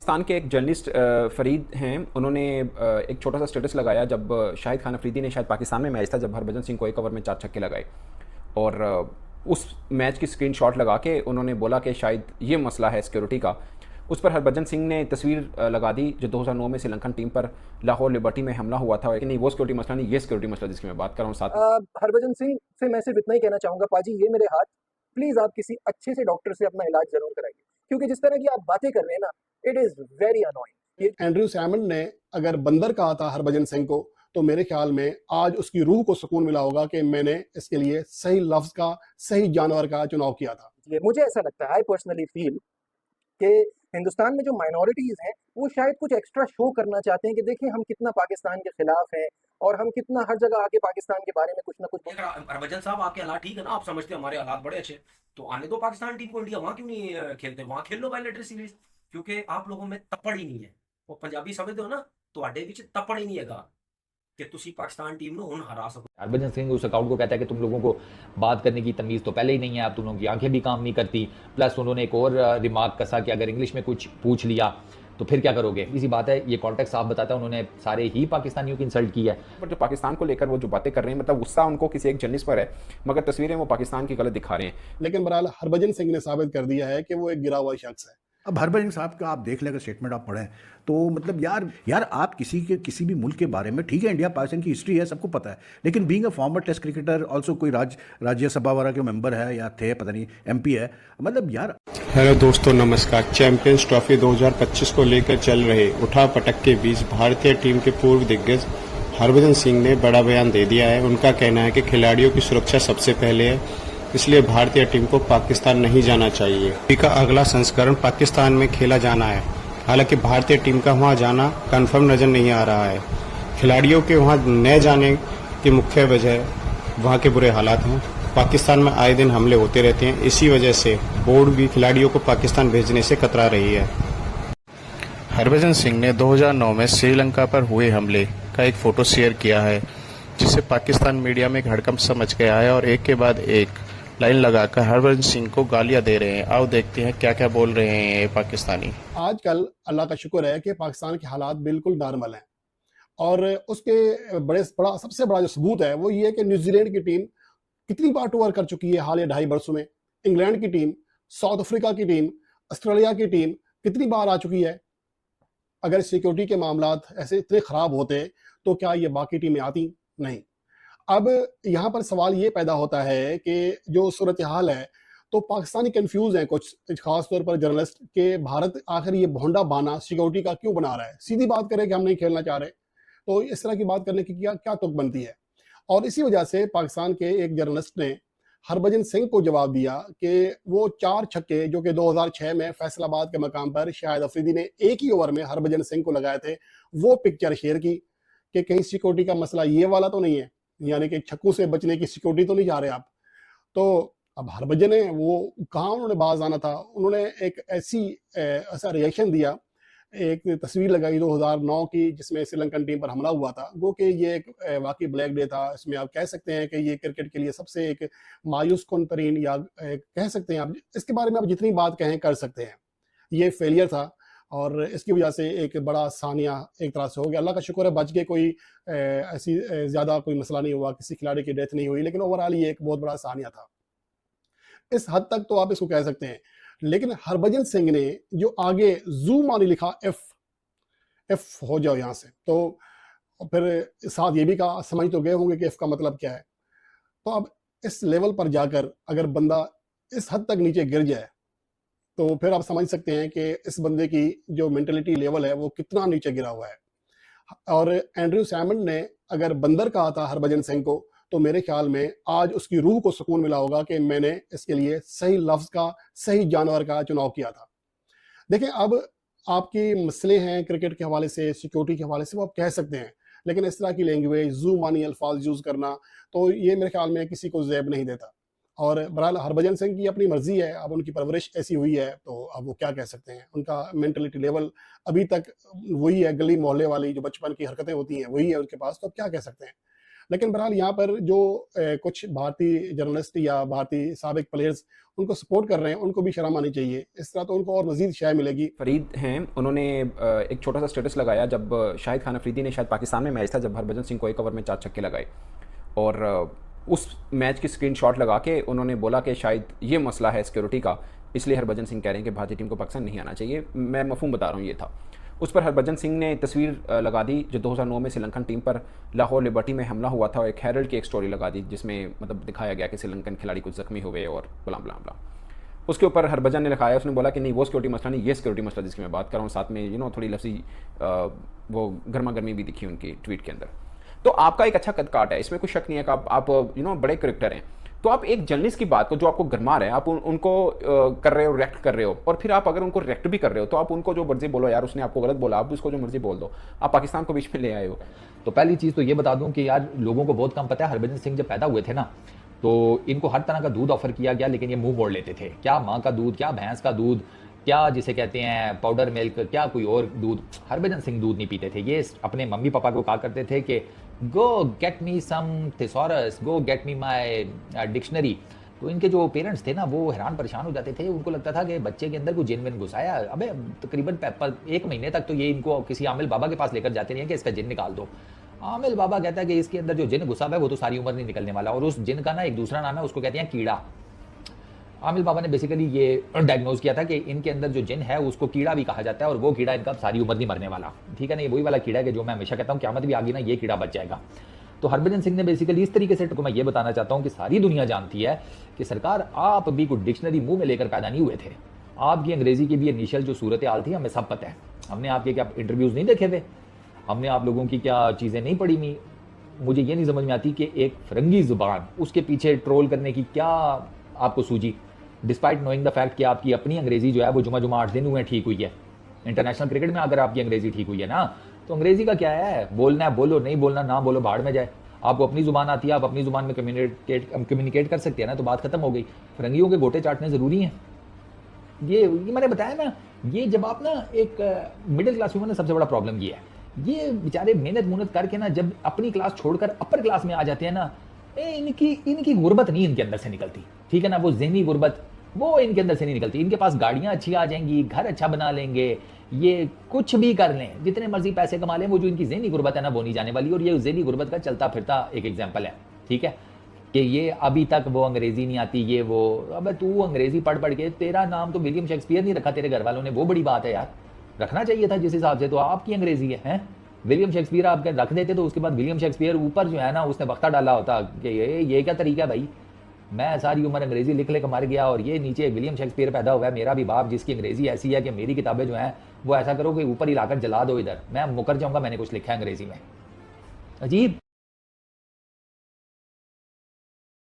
पाकिस्तान के एक जर्नलिस्ट फ़रीद हैं, उन्होंने एक छोटा सा स्टेटस लगाया जब शाहिद खान अफरीदी ने शायद पाकिस्तान में मैच था जब हरभजन सिंह को एक ओवर में 4 छक्के लगाए और उस मैच की स्क्रीनशॉट लगा के उन्होंने बोला कि शायद ये मसला है सिक्योरिटी का। उस पर हरभजन सिंह ने तस्वीर लगा दी जो 2009 में श्रीलंकन टीम पर लाहौर लिबर्टी में हमला हुआ था, लेकिन नहीं वो सिक्योरिटी मसला नहीं, ये सिक्योरिटी मसला जिसकी मैं बात कर रहा हूँ साथ में। हरभजन सिंह से मैं सिर्फ इतना ही कहना चाहूंगा, पाजी ये मेरे हाथ, प्लीज आप किसी अच्छे से डॉक्टर से अपना इलाज जरूर कराइए, क्योंकि जिस तरह की आप बातें कर रहे हैं ना, it is very annoying. Andrew Symonds ने अगर बंदर कहा था हरभजन सिंह को, तो मेरे ख्याल में आज उसकी रूह को सुकून मिला होगा कि मैंने इसके लिए सही लफ्ज का, सही जानवर का चुनाव किया था। ये मुझे ऐसा लगता है, आई पर्सनली फील कि हिंदुस्तान में जो माइनॉरिटीज हैं वो शायद कुछ एक्स्ट्रा शो करना चाहते हैं कि देखिए हम कितना पाकिस्तान के खिलाफ हैं और हम कितना हर जगह आके पाकिस्तान के बारे में कुछ ना कुछ। हरभजन साहब आपके हालात ठीक है ना, आप समझते हैं हमारे हालात बड़े अच्छे, तो आने दो पाकिस्तान टीम को इंडिया, वहां क्यों नहीं खेलते, वहां खेल लो बायलैटरल सीरीज, क्योंकि आप लोगों में तपड़ ही नहीं है। वो पंजाबी समझते हो ना, ਤੁਹਾਡੇ ਵਿੱਚ ਤਪੜ ਹੀ ਨਹੀਂ ਹੈਗਾ कि ਤੁਸੀਂ पाकिस्तान टीम ਨੂੰ ਹੁਣ हरा सको। हरभजन सिंह उस अकाउंट को कहता है कि तुम लोगों को बात करने की तमीज़ तो पहले ही नहीं है, अब तुम लोगों की आंखें भी काम नहीं करती। प्लस उन्होंने एक और रिमार्क कसा कि अगर इंग्लिश में कुछ पूछ लिया तो फिर क्या करोगे। इसी बात है, ये कॉन्टेक्स्ट साफ बताता है, उन्होंने सारे ही पाकिस्तानियों की इंसल्ट की है। पर जो पाकिस्तान को लेकर वो जो बातें कर रहे हैं, मतलब गुस्सा उनको किसी एक जर्नलिस्ट पर है, मगर तस्वीरें वो पाकिस्तान की गलत दिखा रहे हैं। लेकिन बहरहाल हरभजन सिंह ने साबित कर दिया है कि वो एक गिरा हुआ शख्स है। अब हरभजन साहब का आप देख लें, अगर स्टेटमेंट आप पढ़ें तो मतलब यार आप किसी भी मुल्क के बारे में, ठीक है इंडिया पाकिस्तान की हिस्ट्री है, सबको पता है, लेकिन being a former test cricketer, also कोई राज्यसभा वाला के मेंबर है या थे, पता नहीं एमपी है, मतलब यार। हेलो दोस्तों, नमस्कार। चैंपियंस ट्रॉफी 2025 को लेकर चल रहे उठा पटक के बीच भारतीय टीम के पूर्व दिग्गज हरभजन सिंह ने बड़ा बयान दे दिया है। उनका कहना है कि खिलाड़ियों की सुरक्षा सबसे पहले है, इसलिए भारतीय टीम को पाकिस्तान नहीं जाना चाहिए। अभी का अगला संस्करण पाकिस्तान में खेला जाना है, हालांकि भारतीय टीम का वहां जाना कंफर्म नजर नहीं आ रहा है। खिलाड़ियों के वहां न जाने की मुख्य वजह वहां के बुरे हालात हैं। पाकिस्तान में आए दिन हमले होते रहते हैं, इसी वजह से बोर्ड भी खिलाड़ियों को पाकिस्तान भेजने से कतरा रही है। हरभजन सिंह ने 2009 में श्रीलंका पर हुए हमले का एक फोटो शेयर किया है, जिसे पाकिस्तान मीडिया में हड़कंप समझ गया है और एक के बाद एक लाइन लगाकर हरभजन सिंह को गालियां दे रहे हैं। आओ देखते हैं क्या क्या बोल रहे हैं ये पाकिस्तानी। आजकल अल्लाह का शुक्र है कि पाकिस्तान के हालात बिल्कुल नॉर्मल हैं, और उसके सबसे बड़ा जो सबूत है वो ये है कि न्यूजीलैंड की टीम कितनी बार टूर कर चुकी है हाल 2.5 वर्षों में। इंग्लैंड की टीम, साउथ अफ्रीका की टीम, ऑस्ट्रेलिया की टीम कितनी बार आ चुकी है। अगर सिक्योरिटी के मामलात ऐसे इतने खराब होते तो क्या ये बाकी टीमें आती? नहीं। अब यहाँ पर सवाल ये पैदा होता है कि जो सूरत हाल है, तो पाकिस्तानी कंफ्यूज हैं कुछ, खास तौर पर जर्नलिस्ट, के भारत आखिर ये भोंडा बाना सिक्योरिटी का क्यों बना रहा है। सीधी बात करें कि हम नहीं खेलना चाह रहे, तो इस तरह की बात करने की क्या क्या तुक बनती है। और इसी वजह से पाकिस्तान के एक जर्नलिस्ट ने हरभजन सिंह को जवाब दिया कि वो 4 छक्के जो कि 2006 में फैसलाबाद के मकाम पर शाहिद अफरीदी ने एक ही ओवर में हरभजन सिंह को लगाए थे, वो पिक्चर शेयर की कि कहीं सिक्योरिटी का मसला ये वाला तो नहीं है, यानी कि छक्कों से बचने की सिक्योरिटी तो नहीं जा रहे आप। तो अब हरभजन ने वो कहाँ उन्होंने बाज आना था, उन्होंने एक ऐसा रिएक्शन दिया, एक तस्वीर लगाई 2009 की जिसमें श्रीलंकन टीम पर हमला हुआ था। वो कि ये एक वाकई ब्लैक डे था, इसमें आप कह सकते हैं कि ये क्रिकेट के लिए सबसे एक मायूस कुन तरीन, या कह सकते हैं आप, इसके बारे में आप जितनी बात कहें कर सकते हैं, ये फेलियर था और इसकी वजह से एक बड़ा सानिया एक तरह से हो गया। अल्लाह का शुक्र है बच गए, कोई ऐसी ज़्यादा कोई मसला नहीं हुआ, किसी खिलाड़ी की डेथ नहीं हुई, लेकिन ओवरऑल ये एक बहुत बड़ा सानिया था। इस हद तक तो आप इसको कह सकते हैं। लेकिन हरभजन सिंह ने जो आगे जू मानी लिखा, एफ हो जाओ यहाँ से, तो फिर साथ ये भी कहा, समझ तो गए होंगे कि एफ का मतलब क्या है। तो अब इस लेवल पर जाकर अगर बंदा इस हद तक नीचे गिर जाए, तो फिर आप समझ सकते हैं कि इस बंदे की जो मेंटलिटी लेवल है वो कितना नीचे गिरा हुआ है। और एंड्रयू सैमंड ने अगर बंदर कहा था हरभजन सिंह को, तो मेरे ख्याल में आज उसकी रूह को सुकून मिला होगा कि मैंने इसके लिए सही लफ्ज का, सही जानवर का चुनाव किया था। देखिए, अब आपके मसले हैं क्रिकेट के हवाले से, सिक्योरिटी के हवाले से, वो आप कह सकते हैं, लेकिन इस तरह की लैंग्वेज, जू मानी अल्फाज यूज करना, तो ये मेरे ख्याल में किसी को ज़ैब नहीं देता। और बहरहाल हरभजन सिंह की अपनी मर्जी है, अब उनकी परवरिश ऐसी हुई है, तो अब वो क्या कह सकते हैं। उनका मेंटलिटी लेवल अभी तक वही है, गली मोहल्ले वाली जो बचपन की हरकतें होती हैं वही है उनके पास, तो अब क्या कह सकते हैं। लेकिन बहरहाल यहाँ पर जो कुछ भारतीय जर्नलिस्ट या भारतीय साबिक प्लेयर्स उनको सपोर्ट कर रहे हैं, उनको भी शर्म आनी चाहिए। इस तरह तो उनको और मजीद शाय मिलेगी। फरीद हैं, उन्होंने एक छोटा सा स्टेटस लगाया जब शाहिद खान अफरीदी ने शायद पाकिस्तान में मैच था, जब हरभजन सिंह को एक ओवर में 4 छक्के लगाए, और उस मैच की स्क्रीनशॉट लगा के उन्होंने बोला कि शायद ये मसला है सिक्योरिटी का, इसलिए हरभजन सिंह कह रहे हैं कि भारतीय टीम को पाकिस्तान नहीं आना चाहिए। मैं मफहूम बता रहा हूँ, ये था। उस पर हरभजन सिंह ने तस्वीर लगा दी जो 2009 में श्रीलंकन टीम पर लाहौर लिबर्टी में हमला हुआ था, और एक हेरल्ड की एक स्टोरी लगा दी जिसमें मतलब दिखाया गया कि श्रीलंकन खिलाड़ी कुछ जख्मी हुए और बला बला बला। उसके ऊपर हरभजन ने लिखाया, उसने बोला कि नहीं वो सिक्योरिटी मसला नहीं, ये सिक्योरिटी मसला जिसकी मैं बात कर रहा हूँ। साथ में थोड़ी लफ्ज़ी वो गर्मा गर्मी भी दिखी उनकी ट्वीट के अंदर। तो आपका एक अच्छा कद काट है, इसमें कोई शक नहीं है कि आप बड़े करेक्टर हैं। तो आप एक जर्नलिस्ट की बात को जो आपको गरमा रहे हैं, आप उनको कर रहे हो, रिएक्ट कर रहे हो, और फिर आप अगर उनको रिएक्ट भी कर रहे हो तो आप उनको जो मर्जी बोलो, यार उसने आपको गलत बोला, आप उसको जो मर्जी बोल दो, आप पाकिस्तान को बीच में ले आए हो। तो पहली चीज़ तो ये बता दूं कि यार लोगों को बहुत कम पता है, हरभजन सिंह जब पैदा हुए थे ना, तो इनको हर तरह का दूध ऑफर किया गया, लेकिन ये मुंह मोड़ लेते थे। क्या माँ का दूध, क्या भैंस का दूध, क्या जिसे कहते हैं पाउडर मिल्क, क्या कोई और दूध, हरभजन सिंह दूध नहीं पीते थे। ये अपने मम्मी पापा को कहा करते थे कि गो गेट मी सम थिसॉरस, गो गेट मी माई डिक्शनरी। तो इनके जो पेरेंट्स थे ना, वो हैरान परेशान हो जाते थे। उनको लगता था कि बच्चे के अंदर कोई जिन विन घुसाया। अबे तकरीबन 1 महीने तक तो ये इनको किसी आमिल बाबा के पास लेकर जाते रहे कि इसका जिन निकाल दो। आमिल बाबा कहता है कि इसके अंदर जो जिन घुसा है वो तो सारी उम्र नहीं निकलने वाला, और उस जिन का ना एक दूसरा नाम है, उसको कहते हैं कीड़ा। आमिल बाबा ने बेसिकली ये डायग्नोज किया था कि इनके अंदर जो जिन है उसको कीड़ा भी कहा जाता है, और वो कीड़ा इनका सारी उम्र नहीं मरने वाला। ठीक है ना, ये वही वाला कीड़ा है कि जो मैं हमेशा कहता हूँ क़यामत भी आ गई ना, ये कीड़ा बच जाएगा। तो हरभजन सिंह ने बेसिकली इस तरीके से, मैं ये बताना चाहता हूँ कि सारी दुनिया जानती है कि सरकार आप भी कोई डिक्शनरी मुंह में लेकर पैदा नहीं हुए थे। आपकी अंग्रेजी की भी इनिशियल जो सूरत हाल थी हमें सब पता है। हमने आपके क्या इंटरव्यूज़ नहीं देखे थे, हमने आप लोगों की क्या चीज़ें नहीं पढ़ी हुई। मुझे ये नहीं समझ में आती कि एक फरंगी ज़ुबान, उसके पीछे ट्रोल करने की क्या आपको सूझी, डिस्पाइट नोइंग द फैक्ट कि आपकी अपनी अंग्रेजी जो है वो जुमा 8 दिन हुए ठीक हुई है। इंटरनेशनल क्रिकेट में अगर आपकी अंग्रेजी ठीक हुई है ना, तो अंग्रेजी का क्या है, बोलना है बोलो, नहीं बोलना ना बोलो, भाड़ में जाए। आपको अपनी ज़ुबान आती है, आप अपनी ज़ुबान में कम्युनिकेट कर सकते हैं ना, तो बात खत्म हो गई। फरंगियों के गोटे चाटने ज़रूरी हैं। ये मैंने बताया ना, ये जब आप ना एक मिडिल क्लास में, सबसे बड़ा प्रॉब्लम ये है, ये बेचारे मेहनत करके ना जब अपनी क्लास छोड़कर अपर क्लास में आ जाते हैं ना, इनकी गुर्बत नहीं इनके अंदर से निकलती। ठीक है ना, वो ज़हनी गुर्बत वो इनके अंदर से नहीं निकलती। इनके पास गाड़ियाँ अच्छी आ जाएंगी, घर अच्छा बना लेंगे, ये कुछ भी कर लें, जितने मर्जी पैसे कमा लें, वो जो इनकी ज़हनी गुर्बत है ना वो नहीं जाने वाली। और ये ज़हनी गुर्बत का चलता फिरता एक एग्जाम्पल है। ठीक है, कि ये अभी तक वो अंग्रेज़ी नहीं आती, ये वो। अब तू अंग्रेज़ी पढ़ के तेरा नाम तो विलियम शेक्सपियर नहीं रखा तेरे घर वालों ने, वो बड़ी बात है यार, रखना चाहिए था जिस हिसाब से तो आपकी अंग्रेज़ी है। विलियम शेक्सपियर आप रख देते तो उसके बाद विलियम शेक्सपियर ऊपर जो है ना उसने बख्ता डाला होता कि ये क्या तरीका है भाई, मैं सारी उम्र अंग्रेज़ी लिख के मर गया और ये नीचे विलियम शेक्सपियर पैदा हुआ है, मेरा भी बाप जिसकी अंग्रेज़ी ऐसी है कि मेरी किताबें जो हैं वो ऐसा करो कि ऊपर ही लाकर जला दो, इधर मैं मुकर जाऊँगा, मैंने कुछ लिखा है अंग्रेज़ी में। अजीब।